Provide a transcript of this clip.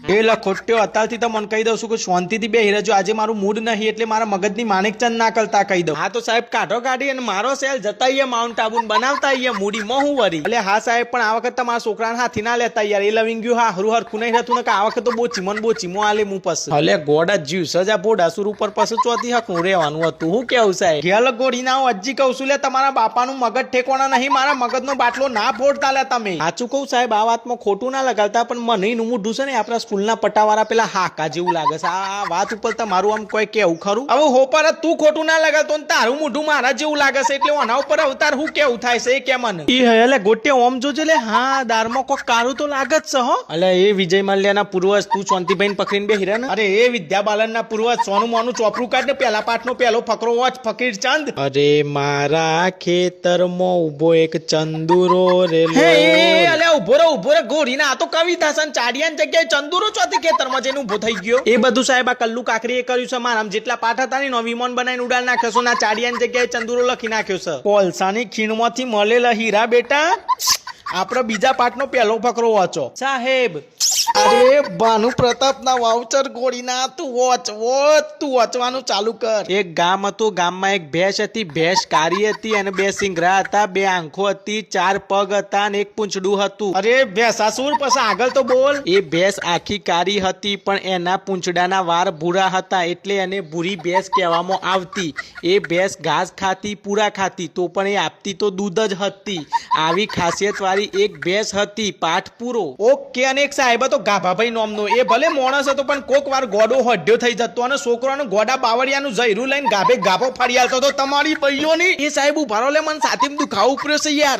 એ લખોટ્યો અત્યારથી તો મને કહી દઉં છું કે શાંતિથી બેહી રહેજો, આજે મારું મૂડ નહીં એટલે મારા મગજની માણેકચંદ ના કરતા કહી દઉં. હા તો સાહેબ કાઢો કાઢી અને મારો સેલ જતા અહીંયા માઉન્ટ આબુ બનાવતા અહીંયા મૂડીમાં હું વરી. એટલે હા સાહેબ, પણ આ વખત તમારા છોકરાને હાથી ના લેતા યાર, એ લવિંગ ગયું હા હરું હરખું નહીં રહેતું ને કે આ વખત તો બો ચીમો આલે હું પછી. એટલે ગોડા જીવ સજા બોડાસુર ઉપર પછી ચોથી હકનું રહેવાનું હતું. હું કેવું સાહેબ? ઘેલ ગોળી ના હજી કહું છું લે, તમારા બાપાનું મગજ ઠેકોણા નહીં, મારા મગજનો બાટલો ના ફોડતા લે તમે. સાચું કહું સાહેબ, આ વાતમાં ખોટું ના લગાડતા, પણ મને નું મોઢું છે ને આપણા સ્કૂલના પટાવાળા પેલા હાકા જેવું લાગે છે. આ વાત ઉપર તમારું આમ કોઈ કેવું ખરું? હવે હોપર તું ખોટું ના લગાડતો ને તારું મોઢું મારા જેવું લાગે છે, એટલે આના ઉપર અવતાર હું કેવું થાય છે એ કે મને. એ એટલે ગોટે ઓમ જોજે લે, હા દારમાં કોક કારું તો લાગે જ છે હો. એટલે એ વિજય મલ્યાના પૂર્વજ તું શાંતિભાઈ પકડીને બેહી રહ્યા ને? અરે એ વિદ્યા બાલનના પૂર્વજ સોનું મોનું ચોપરું કાઢ ને પેલા પાઠનો પેલો ફકરો વાંચ, ફકીર ચંદ. અરે મારા ખેતરમાં ઉભો એક ચંદુરો રેલો. અલે ઉભો રે ગોરીના, આ તો કવિતા છે, ચાડિયાની જગ્યાએ ચંદુરો ચોથી ખેતરમાં જઈને ઉભો થઈ ગયો. એ બધું સાહેબ આ કલ્લુ કાકરીએ કર્યું છે. મારામ જેટલા પાઠ હતા ને વિમાન બનાવીને ઉડાડ નાખ્યો છે, ના ચાડિયાની જગ્યાએ ચંદુરો લખી નાખ્યો છે. કોલસાની ખીણમાંથી મળેલા હીરા બેટા, આપડે બીજા પાઠનો પહેલો ફકરો વાંચો સાહેબ. અરે ભાનુ પ્રતાપ ના વાઉચર ગોળીના, તું વાંચવાનું ચાલુ કર. એક ગામ હતું, ગામમાં એક ભેંસ હતી. ભેંસ કાળી હતી અને બે સિંગરા હતા, બે આંખો હતી, ચાર પગ હતા અને એક પૂંછડું હતું. અરે ભેંસાસુર, પછી આગળ તો બોલ. એ ભેંસ આખી કાળી હતી પણ એના પૂંછડાના વાર ભૂરા હતા, એટલે એને ભૂરી ભેંસ કહેવામાં આવતી. એ ભેંસ ઘાસ ખાતી, પૂરા ખાતી, તો પણ એ આપતી તો દૂધ જ હતી. આવી ખાસિયત વાળી એક ભેંસ હતી. પાઠ પૂરો. ઓકે. અને એક સાહેબ હતો ગાભાભાઈ નામનો, એ ભલે માણસ હતો પણ કોક વાર ગોડો હોડ્યો થઈ જતો અને છોકરાનો ગોડા બાવળિયાનું ઝૈરું લઈને ગાભે ગાભો ફરી આવતો તો તમારી ભાઈઓની. એ સાહેબ ઉભારો લે, મને સાથે દુખાવો ઉપર્યો છે યાર.